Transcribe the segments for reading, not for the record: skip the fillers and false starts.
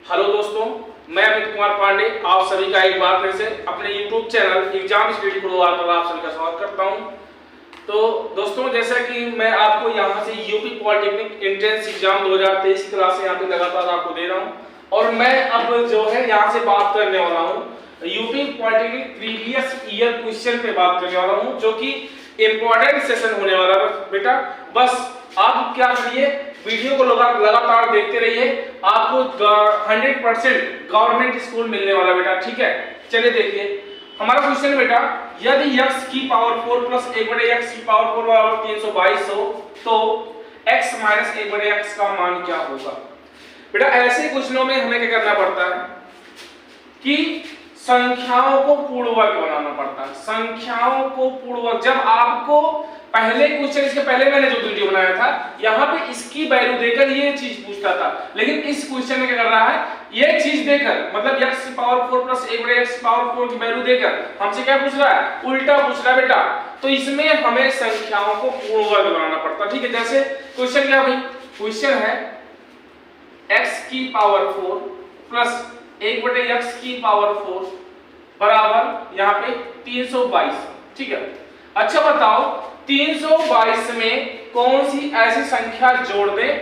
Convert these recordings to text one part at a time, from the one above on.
Hello दोस्तों, मैं अमित कुमार पांडे आप सभी का एक बार फिर से अपने YouTube चैनल एग्जाम स्टडी गुरुवार पर आप सभी का स्वागत करता हूं। तो दोस्तों, जैसा कि मैं आपको यहां से यूपी पॉलिटेक्निक एंट्रेंस एग्जाम 2023 की क्लास यहां पे लगातार आपको दे रहा हूं और मैं अब जो है यहां से बात करने वाला हूं UP polytechnic previous year question पे बात करने वाला हूं, जो कि इंपॉर्टेंट सेशन होने वाला है बेटा। बस आप क्या करिए, वीडियो को लगातार देखते रहिए, आपको 100% गवर्नमेंट स्कूल मिलने वाला बेटा। ठीक है, चलिए देखिए हमारा क्वेश्चन है बेटा, यदि x की पावर 4 प्लस 1/x की पावर 4 बराबर 322 हो तो x माइनस 1/x का मान क्या होगा। बेटा ऐसे क्वेश्चनों में हमें क्या करना पड़ता है कि संख्याओं को पूर्ण वर्ग बनाना पड़ता है। संख्याओं को पूर्ण वर्ग, जब आपको पहले क्वेश्चन, इसके पहले मैंने जो वीडियो बनाया था यहाँ पे इसकी वैल्यू देकर ये चीज पूछता था, लेकिन इस क्वेश्चन में क्या कर रहा है, ये चीज देकर मतलब x की पावर 4 प्लस 1/x की पावर 4 की वैल्यू देकर हमसे क्या पूछ रहा है, उल्टा पूछ रहा है बेटा। तो इसमें हमें संख्याओं को पूर्ण वर्ग बनाना पड़ता है। ठीक है, जैसे क्वेश्चन क्या भाई, क्वेश्चन है x की पावर 4 प्लस 1/x की पावर 4 बराबर यहाँ पे 322। ठीक है, अच्छा बताओ 322 में कौन सी ऐसी संख्या जोड़ दें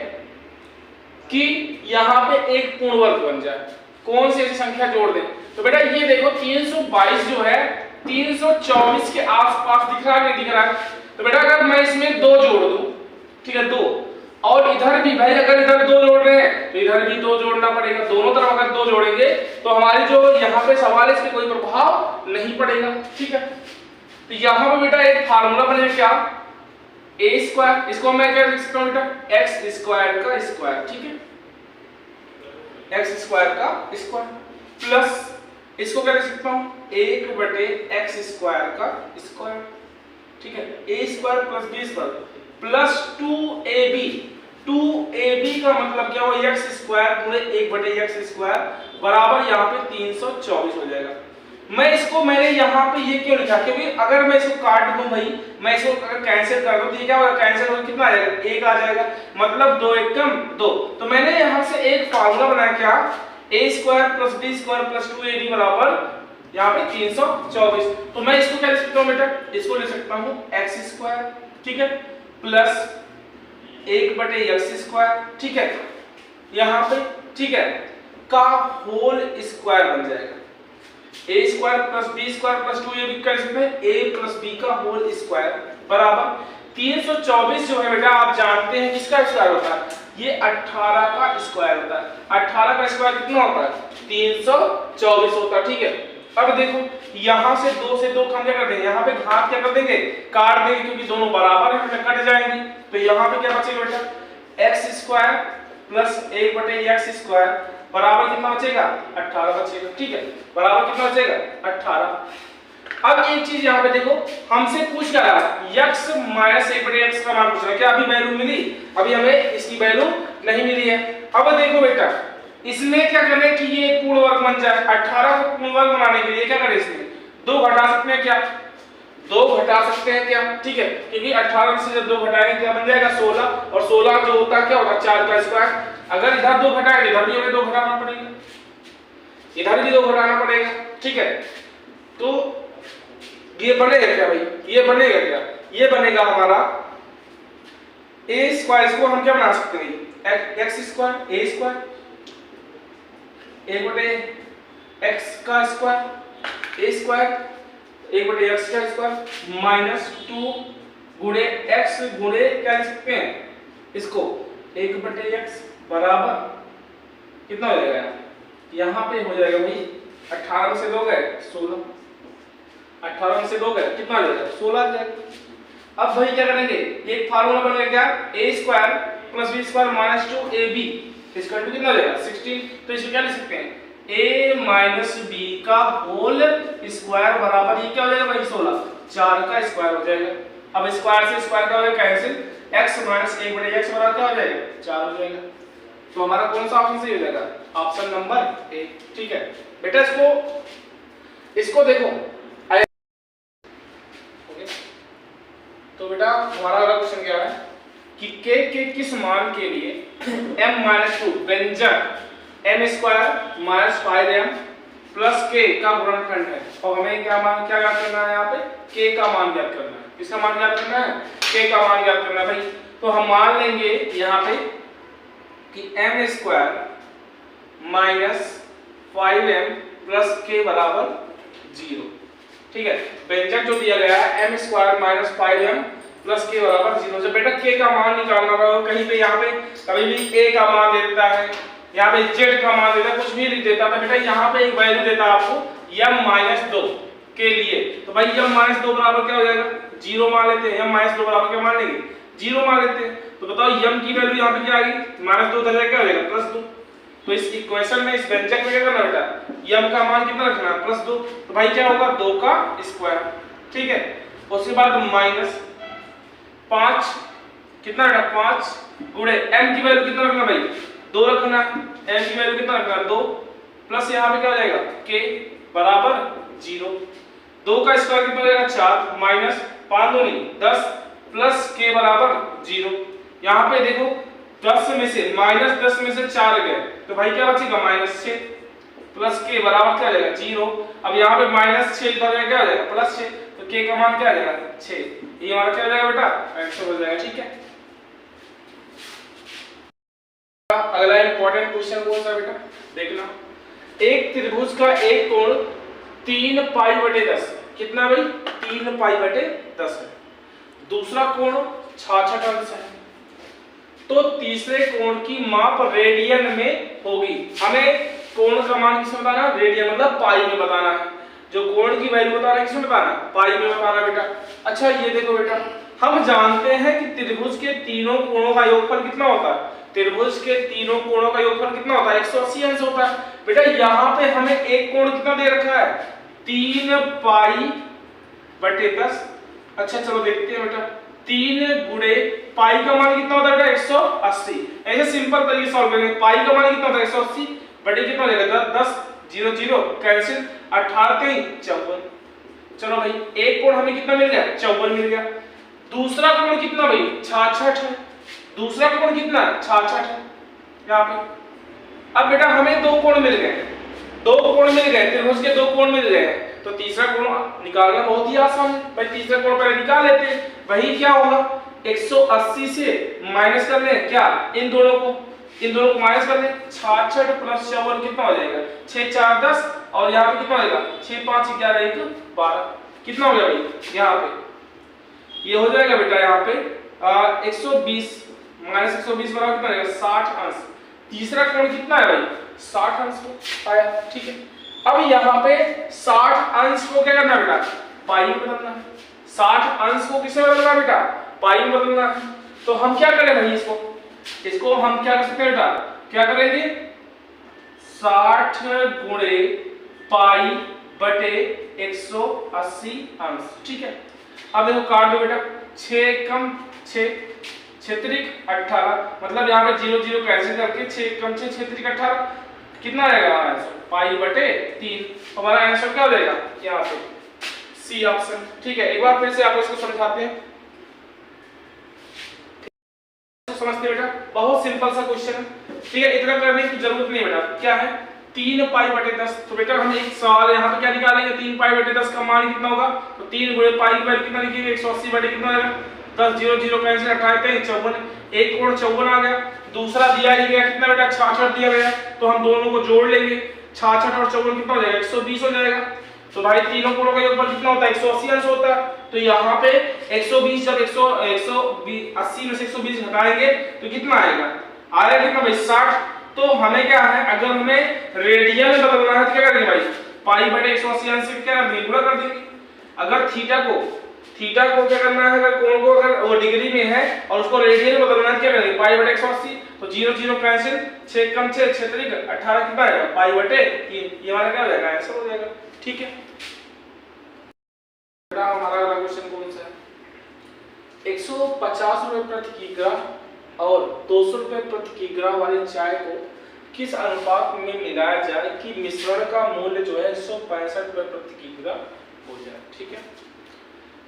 कि यहां पे एक पूर्ण वर्ग बन जाए, कौन सी ऐसी संख्या जोड़ दें। तो बेटा ये देखो 322 जो है 324 के आसपास दिख रहा है, नहीं दिख रहा है। तो बेटा अगर मैं इसमें 2 जोड़ दूं, ठीक है 2, और इधर भी भाई अगर इधर 2 जोड़ रहे हैं तो इधर भी 2 जोड़ना पड़ेगा। दोनों तरफ अगर 2 जोड़ेंगे तो हमारी जो यहाँ पे सवाल है इस पे कोई प्रभाव नहीं पड़ेगा। ठीक है, तो यहां पे बेटा एक फार्मूला बनेगा क्या, a स्क्वायर, इसको मैं क्या लिख सकता हूं बेटा, x स्क्वायर का स्क्वायर। ठीक है, x स्क्वायर का स्क्वायर प्लस इसको क्या लिख सकता हूं, 1/x स्क्वायर का स्क्वायर। ठीक है, a square plus b square plus 2ab। 2ab का मतलब क्या हुआ, x स्क्वायर पूरे 1/x स्क्वायर बराबर यहाँ पे 324 हो जाएगा। मैंने यहाँ पे ये क्यों लिखा, क्योंकि अगर मैं इसको काट दूं भाई, मैं इसको अगर कैंसिल कर दूं तो ये क्या होगा, कैंसिल होकर कितना आ जाएगा, 1 आ जाएगा, मतलब 2 एकम 2। तो मैंने यहाँ से एक फार्मूला बनाया क्या, a square plus b square plus 2ab बराबर यहाँ पे 324। तो मैं इसको क्या लिख सकता हूँ बेटा, इसको लिख सकता हूँ x स्क्वायर, ठीक है, प्लस 1/x स्क्वायर, ठीक है, यहाँ पे ठीक है का होल स्क्वायर बन जाएगा। a square plus b square plus 2ab कर सकते हैं, a प्लस b का होल स्क्वायर बराबर 324 जो है बेटा आप जानते हैं किसका स्क्वायर होता है, ये 18 का स्क्वायर होता है। 18 का स्क्वायर कितना होता है, 324 होता है। ठीक है, अब देखो यहां से 2 से 2 हम क्या कर देंगे, यहाँ पे घात क्या कर देंगे, काट देंगे, क्योंकि दोनों बराबर है तो कट जाएंगे। तो यहाँ पे क्या बचेगा बेटा, x square plus 1/x square बराबर कितना बचेगा, 18 बचेगा। ठीक है, बराबर कितना बचेगा, 18। अब एक चीज यहाँ पे देखो, हमसे पूछ क्या रहा है, x माइनस 1/x का मान पूछ रहा है, क्या अभी वैल्यू मिली, अभी हमें इसकी वैल्यू नहीं मिली है। अब देखो बेटा इसमें क्या करें कि ये पूर्ण वर्ग बन जाए, 18 को पूर्ण वर्ग बनाने के लिए क्या करें, इसमें 2 घटा सकते हैं क्या, 2 घटा सकते हैं क्या। ठीक है, क्योंकि 18 से जब 2 घटाएंगे क्या बन जाएगा 16, और 16 जो होता है क्या होता है 4 का स्क्वायर। अगर इधर 2 घटाएंगे इधर भी हमें 2 घटाना पड़ेगा, इधर भी 2 घटाना पड़ेगा। ठीक है, तो ये बनेगा क्या भाई, ये बनेगा क्या, ये बनेगा हमारा a स्क्वायर, इसको हम क्या बना सकते हैं, x square a square 1/x का स्क्वायर a स्क्वायर 1/x का स्क्वायर माइनस 2 गुणे x गुणे क्या लिख सकते हैं इसको 1/x बराबर कितना हो जाएगा, यहाँ पे हो जाएगा भाई 18 से 2 गए 16, 18 से 2 गए कितना आ जाएगा 16 आ जाएगा। अब भाई क्या करेंगे, एक फार्मूला बनेगा क्या, a square plus b square minus 2ab इसका कितना हो जाएगा 16। तो इसको क्या लिख सकते हैं, a माइनस b का होल स्क्वायर बराबर ये क्या हो जाएगा भाई 16, 4 का स्क्वायर हो जाएगा। अब स्क्वायर से स्क्वायर का हो जाएगा कैंसिल, x माइनस 1/x बराबर क्या हो जाएगा 4 हो जाएगा। तो हमारा कौन सा ऑप्शन सही हो जाएगा, ऑप्शन नंबर ए। ठीक है बेटा, इसको देखो, तो बेटा हमारा अगला क्वेश्चन क्या है कि k के किस मान के लिए m-2 व्यंजक m square minus 5m plus k का गुणनखंड है और हमें क्या ज्ञात करना है यहाँ पे k का मान ज्ञात करना है। किसका मान ज्ञात करना है? k का मान ज्ञात करना है भाई। तो हम मान लेंगे यहाँ पे कि m square minus 5m plus k बराबर 0। ठीक है, व्यंजक जो दिया गया है m square minus 5m plus k बराबर 0। जब बेटा k का मान निकालना हो कहीं पे यहाँ पे कभी भी a का मान दे देता है, यहाँ पे z का मान देता है, कुछ भी लिख देता है, बेटा यहाँ पे एक वैल्यू देता है आपको m-2 के लिए। तो भाई m-2 बराबर क्या हो जाएगा? 0 मान लेते हैं। m-2 बराबर क्या मान लेंगे? 0 मान लेते हैं। तो बताओ m की वैल्यू यहाँ पे क्या आ गई? -2 उधर जाके क्या हो जाएगा? +2। तो इस इक्वेशन में, इस व्यंजक में क्या करना बेटा? m का मान कितना रखना है? +2। तो भाई क्या होगा? 2 का स्क्वायर। ठीक है, उसके बाद -5 कितना बेटा? 5 गुणे m की वैल्यू कितना रखना भाई? 2 रखना है। m की वैल्यू कितना रखना है? 2 प्लस यहाँ पे क्या हो जाएगा? k बराबर 0। 2 का स्क्वायर कितना हो जाएगा? 4 माइनस 5 दूनी 10 प्लस k बराबर 0। यहाँ पे देखो 10 में से -10 में से 4 गए तो भाई क्या बचेगा? -6 प्लस k बराबर क्या हो जाएगा? 0। अब यहाँ पे -6 इधर जाएगा क्या हो जाएगा? +6। तो k का मान क्या आ जाएगा? 6। ये हमारा क्या हो जाएगा बेटा? आंसर हो जाएगा। ठीक है, अगला इंपॉर्टेंट क्वेश्चन कौन सा बेटा? देखना, एक त्रिभुज का एक कोण 3π/10 कितना भाई? 3π/10 है। दूसरा कोण 66 अंश है। तो तीसरे कोण की माप रेडियन में होगी। हमें कोण का मान किसमें बताना? रेडियन मतलब पाई में बताना है। जो कोण की वैल्यू बताना है किसमें बताना? पाई में बताना बेटा। अच्छा ये देखो बेटा, हम जानते हैं कि त्रिभुज के तीनों कोणों का योगफल कितना होता है? त्रिभुज के तीनों कोणों का योगफल कितना होता है? 180 अंश होता है। बेटा यहाँ पे हमें एक कोण कितना दे रखा है? 3π/10। अच्छा चलो देखते हैं बेटा, 3 गुणे पाई का मान कितना होता है बेटा? 180। ऐसे सिंपल तरीके से सॉल्व करेंगे। पाई का मान कितना होता है? 180 बटे कितना हो जाएगा? 10 0 0 कैंसिल, 18 3 54। चलो भाई एक कोण हमें कितना मिल गया? 54 मिल गया। दूसरा कोण कितना भाई? 66 है। दूसरा कोण कितना? 66 है यहाँ पे। अब बेटा हमें दो कोण मिल गए, त्रिभुज के दो कोण मिल गए, तो तीसरा कोण निकालना बहुत ही आसान है भाई। तीसरा कोण पहले निकाल लेते हैं। वही क्या होगा? 180 से माइनस कर लें क्या? इन दोनों को माइनस कर लें। 66 प्लस 54 कितना हो जाएगा? 6 4 10 और यहाँ पे कितना हो जाएगा? 6 5 11 1 12। कितना हो गया भाई? यहाँ पे ये हो जाएगा बेटा यहाँ पे 120 माइनस 120 बराबर कितना रहेगा? 60 अंश। तीसरा कोण कितना है भाई? 60 अंश को आया। ठीक है, अब यहाँ पे 60 अंश को क्या करना बेटा? पाई में बदलना है। 60 अंश को किसमें बदलना बेटा? पाई में बदलना है। तो हम क्या करें भाई? इसको हम क्या कर सकते हैं बेटा? क्या करेंगे? 60 गुणे पाई बटे 180 अंश। ठीक है, अब देखो काट दो बेटा। 6 कम 6 6 18, मतलब यहाँ पे 0 0 कैंसिल करके 6 कम 6 6 18 कितना आएगा हमारा आंसर? पाई बटे 3। हमारा आंसर क्या हो जाएगा? यहाँ पे सी ऑप्शन। ठीक है, एक बार फिर से आपको इसको समझाते हैं, समझते बेटा। बहुत सिंपल सा क्वेश्चन है। ठीक है, इतना करने की जरूरत नहीं बेटा। क्या है? 3π/10। तो बेटा हम एक सवाल यहाँ पे क्या निकालेंगे? 3π/10 का मान कितना होगा? तो 3 गुणे पाई की वैल्यू कितना लिखेंगे? 180 बटे कितना आएगा? 10 0 0 कैंसिल, 18 3 54। एक कोण 54 आ गया। दूसरा दिया ही गया कितना बेटा? 66 दिया गया। तो हम दोनों को जोड़ लेंगे। 66 और 54 कितना हो जाएगा? 120 हो जाएगा। तो भाई तीनों कोणों का योगफल कितना होता है? 180 अंश होता है। तो यहाँ पे 120 जब 180 में से 120 घटाएंगे तो कितना आएगा? आएगा कितना भाई? 60। तो हमें क्या है? अगर हमें रेडियन में बदलना है तो क्या करेंगे भाई? पाई बटे 180 अंश से क्या कर देंगे? गुणा कर देंगे। अगर थीटा को क्या करना है? अगर कोण को अगर वो डिग्री में है और उसको रेडियन में बदलना है क्या करेंगे? पाई बटे 180। तो 0 0 कैंसिल, 6 कम 6 6 3 18 कितना आएगा? पाई बटे 3। ये हमारा क्या हो जाएगा? आंसर हो जाएगा। ठीक है बेटा, हमारा अगला क्वेश्चन कौन सा है? 150 रुपए प्रति किग्रा और 200 रुपए प्रति किग्रा वाली चाय को किस अनुपात में मिलाया जाए कि मिश्रण का मूल्य जो है 165 रुपए प्रति किग्रा हो जाए? ठीक है,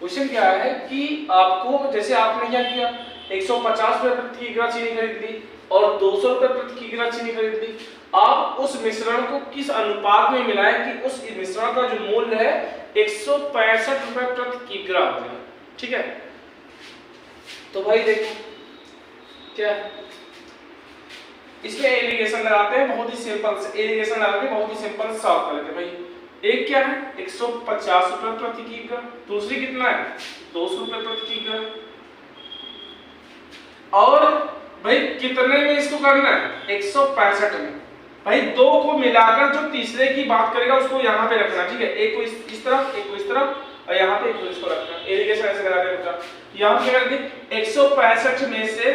क्वेश्चन क्या है कि आपको, जैसे आपने क्या किया, 150 रुपए प्रति किग्रा चीनी खरीद ली और 200 रुपए प्रति किग्रा चीनी खरीद ली। आप उस मिश्रण को किस अनुपात में मिलाएं कि उस मिश्रण का जो मूल्य है 165 रुपए प्रति किलोग्राम हो जाए। ठीक है, तो भाई देखो क्या इसमें एलिगेशन लगाते हैं, बहुत ही सिंपल से एलिगेशन लगा के बहुत ही सिंपल से सॉल्व कर लेते हैं भाई। एक क्या है 150 रुपए प्रति किलोग्राम, दूसरी कितना है 200 रुपए प्रति किलोग्राम, और भाई कितने में इसको करना है 165 में। भाई दो को मिलाकर जो तीसरे की बात करेगा उसको यहाँ पे रखना। ठीक है, एक को इस तरफ, एक को इस तरफ, और यहाँ पे एक को इसको रखना। एलिगेशन ऐसे लगा दें बेटा, यहाँ पे करेंगे 165 में से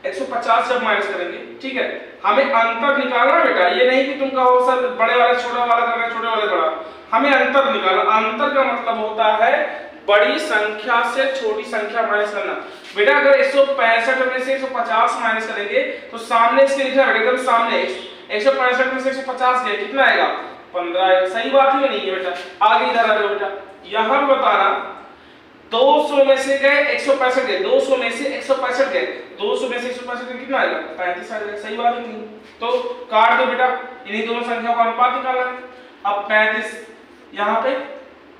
150 जब माइनस करेंगे, ठीक है, हमें अंतर निकालना बेटा। ये नहीं कि तुम कहो सर बड़े वाले छोटा वाला करना, छोटे वाले बड़ा, हमें अंतर निकालना। अंतर का मतलब होता है बड़ी संख्या से छोटी संख्या माइनस करना। बेटा अगर 165 में से 150 माइनस करेंगे तो सामने इसके लिखा है एकदम सामने 165 में से 150 गए, कितना आएगा 15 आएगा। सही बात है नहीं है बेटा। आगे इधर आ जाओ बेटा, यहां पे बताना 200 में से गए 165 गए, 200 में से 165 गए, 200 में से 165 गए, कितना आएगा 35 आएगा। सही बात है नहीं, तो काट दो बेटा, इन्हीं दोनों संख्याओं का अनुपात निकालना है। अब 35 यहाँ पे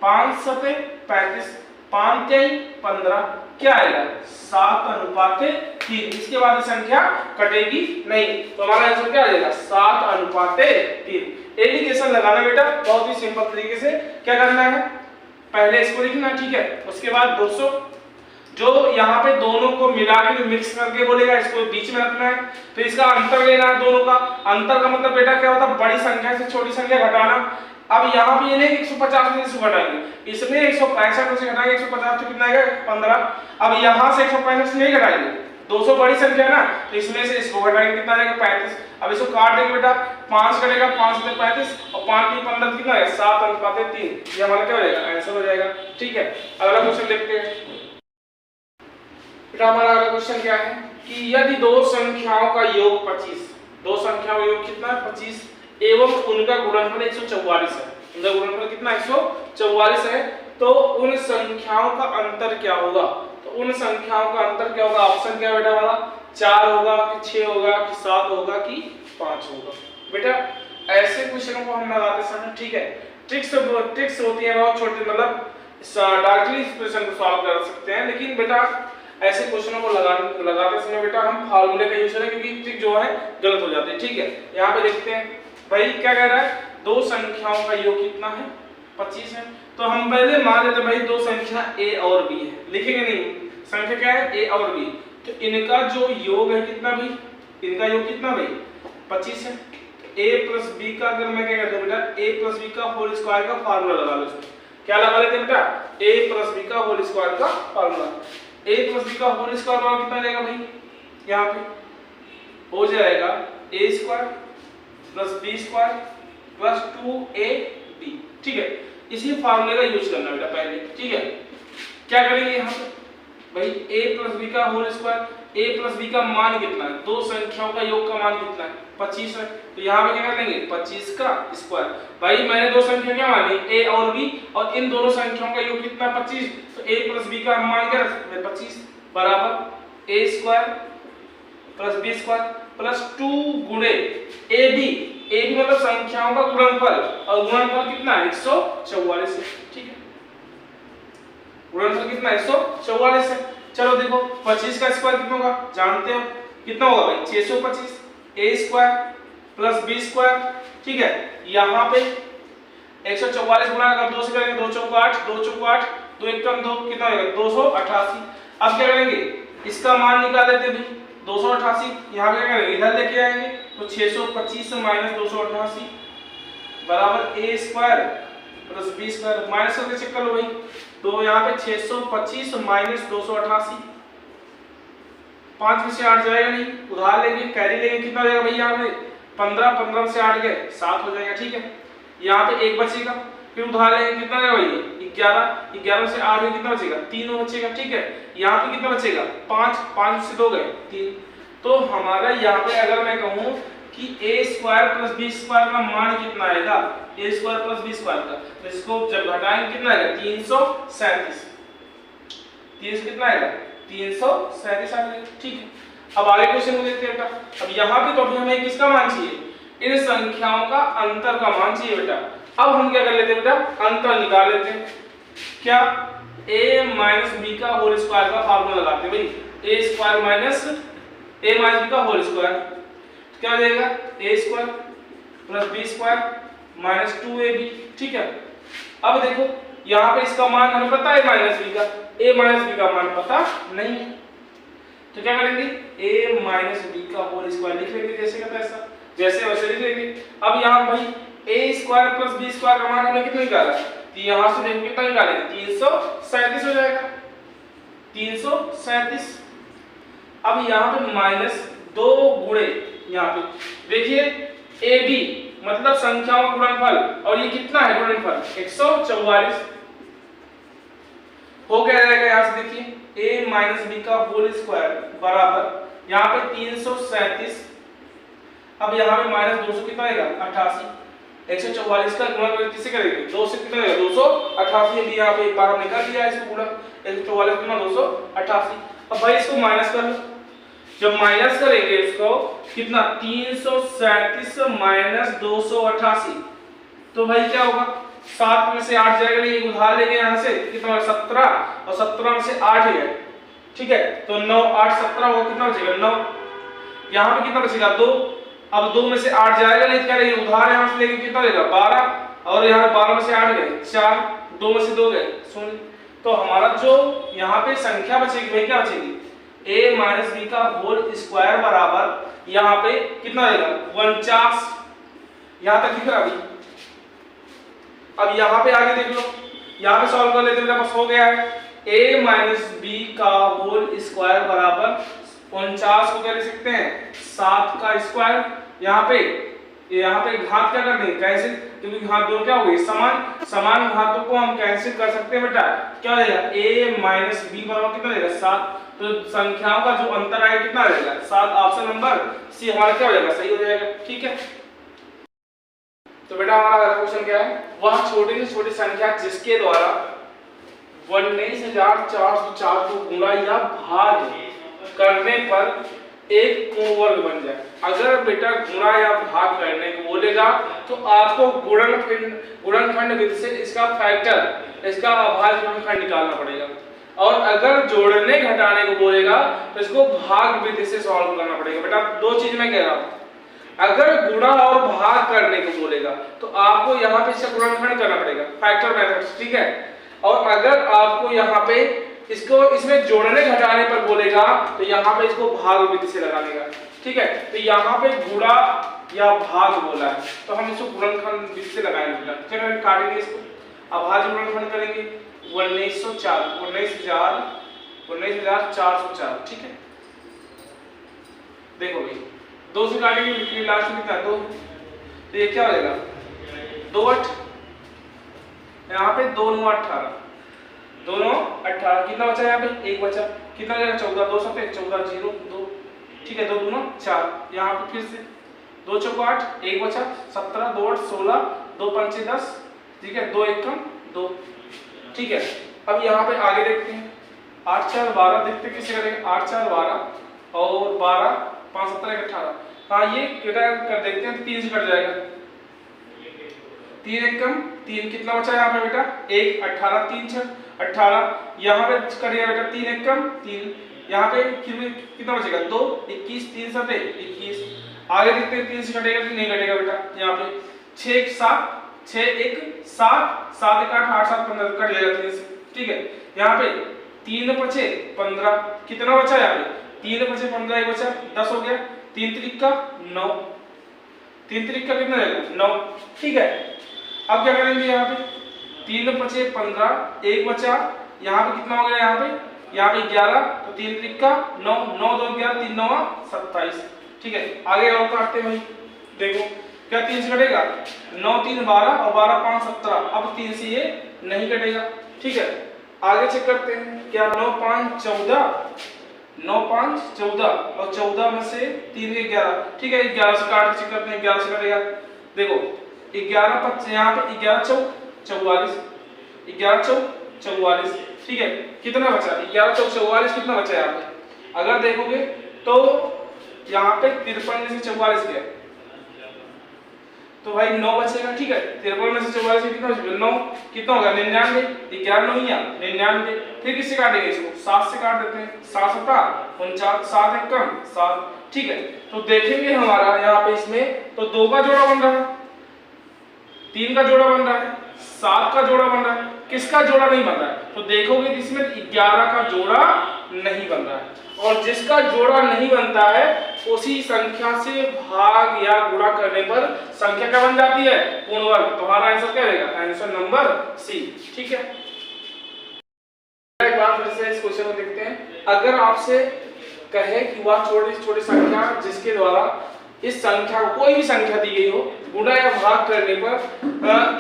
5 सते 35, 5 3 15, क्या आएगा 7:3। इसके बाद संख्या कटेगी नहीं, तो हमारा आंसर क्या आ जाएगा 7:3। एलिगेशन लगाना बेटा बहुत ही सिंपल तरीके से। क्या करना है, पहले इसको लिखना, ठीक है, उसके बाद 200 जो यहाँ पे दोनों को मिला के मिक्स करके बोलेगा इसको बीच में रखना है, तो इसका अंतर लेना है दोनों का। अंतर का मतलब बेटा क्या होता है बड़ी संख्या से छोटी संख्या घटाना। अब यहाँ भी ये नहीं 150 में से घटाएंगे, इसमें 165 में से घटाएंगे 150 तो कितना आएगा 15। अब यहाँ से 165 से नहीं घटाएंगे, 200 बड़ी संख्या है ना, तो इसमें से इसको घटाएंगे, कितना आएगा 35। अब इसको काट देंगे बेटा, 5 कटेगा 5 से 35 और 5 3 15 कितना आएगा 7:3। ये हमारा क्या हो जाएगा आंसर हो जाएगा। ठीक है, अगला क्वेश्चन देखते हैं बेटा। हमारा अगला क्वेश्चन क्या है कि यदि दो संख्याओं का योग 25, दो संख्याओं का योग कितना है 25 एवं उनका गुणनफल 144 है, उनका गुणनफल कितना 144 है, तो उन संख्याओं का अंतर क्या होगा। तो उन संख्याओं का अंतर क्या होगा, ऑप्शन क्या बेटा हमारा 4 होगा कि 6 होगा कि 7 होगा कि 5 होगा। बेटा ऐसे क्वेश्चनों को हम लगाते समय, ठीक है, ट्रिक्स होती है बहुत छोटी, मतलब डायरेक्टली इस क्वेश्चन को सॉल्व कर सकते हैं, लेकिन बेटा ऐसे क्वेश्चनों को लगाते समय बेटा हम फार्मूले का यूज करें क्योंकि ट्रिक जो है गलत हो जाते हैं। ठीक है, यहाँ पे देखते हैं भाई क्या कह रहा है, दो संख्याओं का योग कितना है 25 है, तो हम पहले मान लेते भाई दो संख्या a और b है, लिखेंगे नहीं, संख्या क्या है a और b, तो इनका जो योग है कितना भाई, इनका योग कितना भाई 25 है। तो a प्लस b का अगर मैं क्या कहता हूँ बेटा a प्लस b का होल स्क्वायर का फार्मूला लगा लो। इसमें क्या लगा लेते हैं बेटा a प्लस b का होल स्क्वायर का फार्मूला। a प्लस b का होल स्क्वायर का कितना रहेगा भाई, यहाँ पे हो जाएगा a square plus b square plus 2ab। ठीक है, इसी फार्मूले का यूज करना बेटा पहले। ठीक है, क्या करेंगे यहाँ पे भाई a प्लस बी का whole square, a plus b का मान कितना है, दो संख्याओं का योग का मान कितना है 25 है, तो यहाँ पे क्या कर लेंगे 25 का स्क्वायर। भाई मैंने दो संख्या क्या मानी a और b, और इन दोनों संख्याओं का योग कितना 25, तो a प्लस b का मान क्या रख सकते हैं 25 बराबर a square plus b square plus 2 गुणे ab मतलब संख्याओं का गुणनफल, और गुणनफल कितना है 144 है। ठीक है, गुणनफल कितना है 144 है। चलो देखो 25 का स्क्वायर कितना होगा जानते हो, कितना होगा भाई 625 a square plus b square. ठीक है, यहाँ पे 144 गुणा अगर 2 से करेंगे 2 चौक 8, 2 चौक 8, 2 एक कम 2 कितना होगा 288। अब क्या करेंगे इसका मान निकाल लेते हैं भाई 288, यहाँ पे क्या करेंगे इधर लेके आएंगे, तो 625 माइनस 288 बराबर a square plus b square, minus करके चेक कर लो भाई, तो यहाँ पे 625 माइनस 288, 5 में से 8 जाएगा नहीं, उधार लेंगे कैरी लेंगे, कितना हो जाएगा भाई यहाँ पे 15, 15 में से 8 गए 7 हो जाएगा। ठीक है, यहाँ पे 1 बचेगा, फिर उधार लेंगे कितना जाएगा भाई 11, 11 में से 8 में कितना बचेगा 3 बचेगा। ठीक है, यहाँ पे कितना बचेगा 5, 5 से 2 गए 3, तो हमारा यहाँ पे अगर मैं कहूँ कि a square plus b square का मान कितना आएगा, a square plus b square का, तो इसको जब घटाएंगे कितना आएगा 337, 300 कितना आएगा 337 आएगा। ठीक है, अब आगे क्वेश्चन को देखते हैं बेटा। अब यहाँ पे तो अभी हमें किसका मान चाहिए इन संख्याओं का अंतर का मान चाहिए बेटा। अब हम क्या कर लेते हैं बेटा, अंतर निकाल लेते हैं। क्या, a माइनस बी का होल स्क्वायर का फार्मूला लगाते हैं भाई, a square minus a minus b का होल स्क्वायर, क्या हो जाएगा a square plus b square minus 2ab। ठीक है, अब देखो यहाँ पे इसका मान हमें पता है माइनस बी का, a माइनस बी का मान पता नहीं है, तो क्या करेंगे a माइनस बी का होल स्क्वायर लिख लेंगे, जैसे का तैसा, जैसे वैसे लिख लेंगे। अब यहाँ भाई a square plus b square का मान हमने कितना निकाला, तो यहाँ से देखो कितना निकालेंगे 337 हो जाएगा, 337। अब यहाँ पे माइनस 2 गुणे यहाँ पे देखिए ab मतलब संख्याओं का गुणनफल, और ये कितना है गुणनफल 144, हो क्या जाएगा यहाँ से देखिए a माइनस बी का होल स्क्वायर बराबर यहाँ पे 337, अब यहाँ पे माइनस 200 कितना आएगा 88, 144 का गुणा किससे करेंगे 2 से, कितना आएगा 288, अभी यहाँ पे एक बार हमने कर दिया इसको गुणा 144 गुना 288। अब भाई इसको माइनस कर लो, जब माइनस करेंगे इसको कितना 337 माइनस 288, तो भाई क्या होगा 7 में से 8 जाएगा, नहीं उधार लेंगे यहाँ से कितना 17, और 17 में से 8 है, ठीक है, तो 9 8 17 होगा, कितना बचेगा 9, यहाँ पे कितना बचेगा 2, अब 2 में से 8 जाएगा नहीं, क्या रहेगा उधार यहाँ से लेंगे कितना रहेगा 12, और यहाँ 12 में से 8 गए 4, 2 में से 2 गए 0, तो हमारा जो यहाँ पे संख्या बचेगी भाई क्या बचेगी a माइनस बी का होल स्क्वायर बराबर यहाँ पे कितना रहेगा 49, यहाँ तक दिख रहा अभी। अब यहाँ पे आगे देख लो, यहाँ पे सॉल्व कर लेते हैं, बस हो गया है a माइनस बी का होल स्क्वायर बराबर 49 को क्या लिख सकते हैं 7 का स्क्वायर, यहाँ पे घात क्या कर देंगे कैंसिल, क्योंकि घात दो क्या हो गई समान, समान घातों को हम कैंसिल कर सकते हैं बेटा, क्या हो जाएगा a माइनस बी बराबर कितना रहेगा 7, तो संख्याओं का जो अंतर आएगा कितना रहेगा 7, ऑप्शन नंबर सी हमारा क्या हो जाएगा सही हो जाएगा। ठीक है, तो बेटा हमारा अगला क्वेश्चन क्या है, वह छोटी से छोटी संख्या जिसके द्वारा 19,404 को गुणा या भाग करने पर एक पूर्ण वर्ग बन जाए। अगर बेटा गुणा या भाग करने को बोलेगा तो आपको गुणनखंड विधि से इसका फैक्टर, इसका अभाज्य गुणनखंड निकालना पड़ेगा, और अगर जोड़ने घटाने को बोलेगा तो इसको भाग विधि से सॉल्व करना पड़ेगा। बेटा दो चीज मैं कह रहा हूं, अगर गुणा और भाग करने को बोलेगा तो आपको यहाँ पे इसका गुणनखंड करना पड़ेगा फैक्टर मेथड, ठीक है, और अगर आपको यहाँ पे इसको इसमें जोड़ने घटाने पर बोलेगा तो यहाँ पे इसको भाग विधि से लगा देगा। ठीक है, तो यहाँ पे गुणा या भाग बोला है तो हम इसको गुणनखंड विधि से लगाएंगे। चलो काटेंगे इसको, अभाज्य गुणनखंड करेंगे 19,404, ठीक है। देखो भाई 2 से काटेंगे लास्ट में कितना 2, तो ये क्या हो जाएगा 2 8, यहाँ पे 2 9 18, दोनों 18, कितना बचा यहाँ पे 1 बचा, कितना हो जाएगा 14, 2 7 14 0 2, ठीक है, 2 दूना 4, यहाँ पे फिर से 2 चौको 8, 1 बचा 17, 2 8 16, 2 5 10, ठीक है, 2 1 कम 2, ठीक है। अब यहाँ पे आगे देखते हैं 8 4 12, देखते किसे करेंगे 8 4 12 और 12 5 17 18, हाँ ये कर देखते हैं 3 से कट जाएगा, 3 1 कम 3, कितना बचा यहाँ पे बेटा 1 18 3 6 18, यहाँ पे करिए बेटा 3 1 कम 3, यहाँ पे फिर भी कितना बचेगा 2 21 3 7 21, आगे देखते हैं 3 से कटेगा कि नहीं कटेगा बेटा, यहाँ पे 6 1 7 6 1 7 7 1 8 8 7 15 कट जाएगा 3 से, ठीक है। यहाँ पे 3 बचे 15, कितना बचा यहाँ पे 3 बचे 15, 1 बचा 10 हो गया, 3 3 का 9, 3 3 का कितना रहेगा 9, ठीक है। अब क्या करेंगे यहाँ पे 3 बचे 15, 1 बचा, यहाँ पे कितना हो गया यहाँ पे 11, तो 3 3 का 9 9 2 11 3 9 27, ठीक है। आगे और काटते हैं भाई, देखो क्या 3 से कटेगा 9 3 12 और 12 5 17, अब 3 से ये नहीं कटेगा, ठीक है। आगे चेक करते हैं क्या 9 5 14, 9 5 14 और 14 में से 3 के 11, ठीक है, 11 से काट के चेक करते हैं 11 से कटेगा, देखो 11 5 यहाँ पे 11 चौक 44, 11 चौक 44, ठीक है, कितना बचा 11 चौक 44, कितना बचा यहाँ पे अगर देखोगे तो यहाँ पे 53 में से 44 गया तो भाई 9 बचेगा, ठीक है। 53 में से 44 कितना बचेगा 9, कितना होगा 99, 11 9 या 99। फिर किससे काटेंगे इसको 7 से काट देते हैं, 7 7 49, 7 1 कम 7, ठीक है। तो देखेंगे हमारा यहाँ पे इसमें तो 2 का जोड़ा बन रहा है, 3 का जोड़ा बन रहा है, 7 का जोड़ा बन रहा है, किसका जोड़ा नहीं बन रहा है? तो देखोगे इसमें 11 का जोड़ा नहीं बन रहा है, और जिसका जोड़ा नहीं बनता है उसी संख्या से भाग या गुणा करने पर संख्या क्या बन जाती है? पूर्ण वर्ग। तुम्हारा आंसर क्या रहेगा? आंसर नंबर सी, ठीक है। एक बार फिर से इस क्वेश्चन को देखते हैं। अगर आपसे कहे कि वह छोटी छोटी संख्या जिसके द्वारा इस संख्या को कोई भी संख्या दी गई हो गुणा या भाग करने पर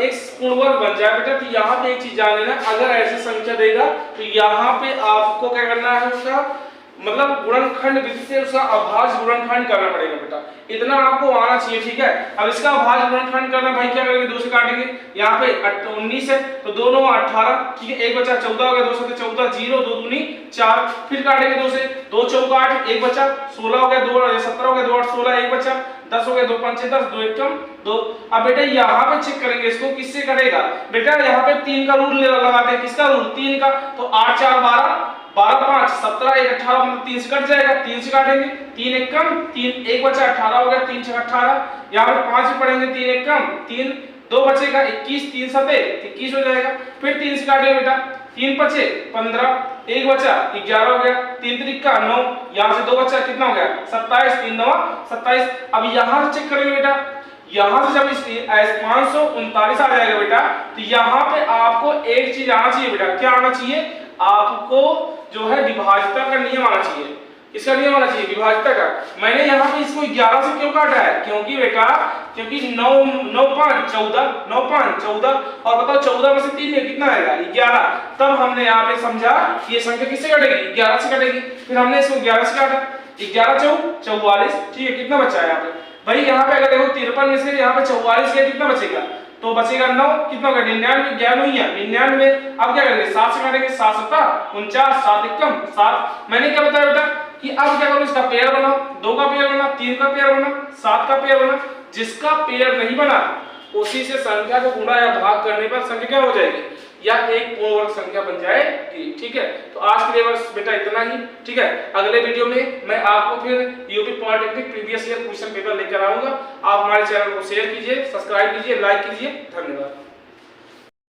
एक पूर्ण वर्ग बन जाए बेटा, तो यहाँ पे एक चीज जान लेना, अगर ऐसी संख्या देगा तो यहाँ पे आपको क्या करना है, उसका मतलब गुणनखंड विधि से उसका अभाज्य गुणनखंड करना पड़ेगा बेटा, इतना आपको आना चाहिए, ठीक है। अब इसका अभाज्य गुणनखंड करना भाई क्या करेंगे, 2 से काटेंगे, यहाँ पे 19 है तो 2 9 18, ठीक है, 1 बचा 14 हो गया, 2 से 14 0, 2 दूनी 4, फिर काटेंगे 2 से, 2 चौका 8, 1 बचा, 16 हो गया, 2 17 हो गया, 2 8 16, 1 बचा, 10 हो गया, 2 5 10, 2 1 कम 2। अब बेटा यहाँ पे चेक करेंगे इसको किससे करेगा बेटा, यहाँ पे 3 का रूल लगाते हैं, किसका रूल 3 का, तो 8 4 12 12 5 17 1 18, मतलब 3 से कट जाएगा, 3 से काटेंगे, 3 1 कम 3, 1 बचा 18 हो गया, 3 6 18, यहाँ पे 5 से पढ़ेंगे, 3 1 कम 3, 2 बचेगा 21, 3 7 21 हो जाएगा, फिर 3 से काटेंगे बेटा, 3 बचे 15, 1 बचा 11 हो गया, 3 3 का 9, यहाँ से 2 बचा कितना हो गया 27, 3 9 27। अब यहाँ से चेक करेंगे बेटा, यहाँ से जब 539 आ जाएगा बेटा, तो यहाँ पे आपको एक चीज आना चाहिए बेटा, क्या आना चाहिए, आपको जो है विभाज्यता का नियम आना चाहिए। इसका नियम आना चाहिए विभाज्यता का। मैंने यहाँ पे इसको 11 से क्यों काटा है, क्योंकि बेटा क्योंकि 9 9 5 14 9 5 14, और बताओ 14 में से 3 है कितना आएगा 11, तब हमने यहाँ पे समझा कि ये संख्या किससे कटेगी 11 से कटेगी, फिर हमने इसको 11 से काटा, 11 4 44, ठीक है, कितना बचा है यहाँ पे भाई, यहाँ पे अगर देखो 53 में से यहाँ पे 44 गया, कितना बचेगा, तो बचेगा 9, कितना होगा 99, 11 ही है 99। अब क्या करेंगे 7 से काटेंगे, 7 7 49, 7 1 कम 7। मैंने क्या बताया बेटा कि अब क्या करो, इसका पेयर बनाओ, 2 का पेयर बना, 3 का पेयर बना, 7 का पेयर बना, जिसका पेयर नहीं बना उसी से संख्या को गुणा या भाग करने पर संख्या क्या हो जाएगी, या एक पूर्ण वर्ग संख्या बन जाएगी, ठीक है। तो आज के लिए बस बेटा इतना ही, ठीक है। अगले वीडियो में मैं आपको फिर UP polytechnic previous year question paper लेकर आऊंगा। आप हमारे चैनल को शेयर कीजिए, सब्सक्राइब कीजिए, लाइक कीजिए, धन्यवाद।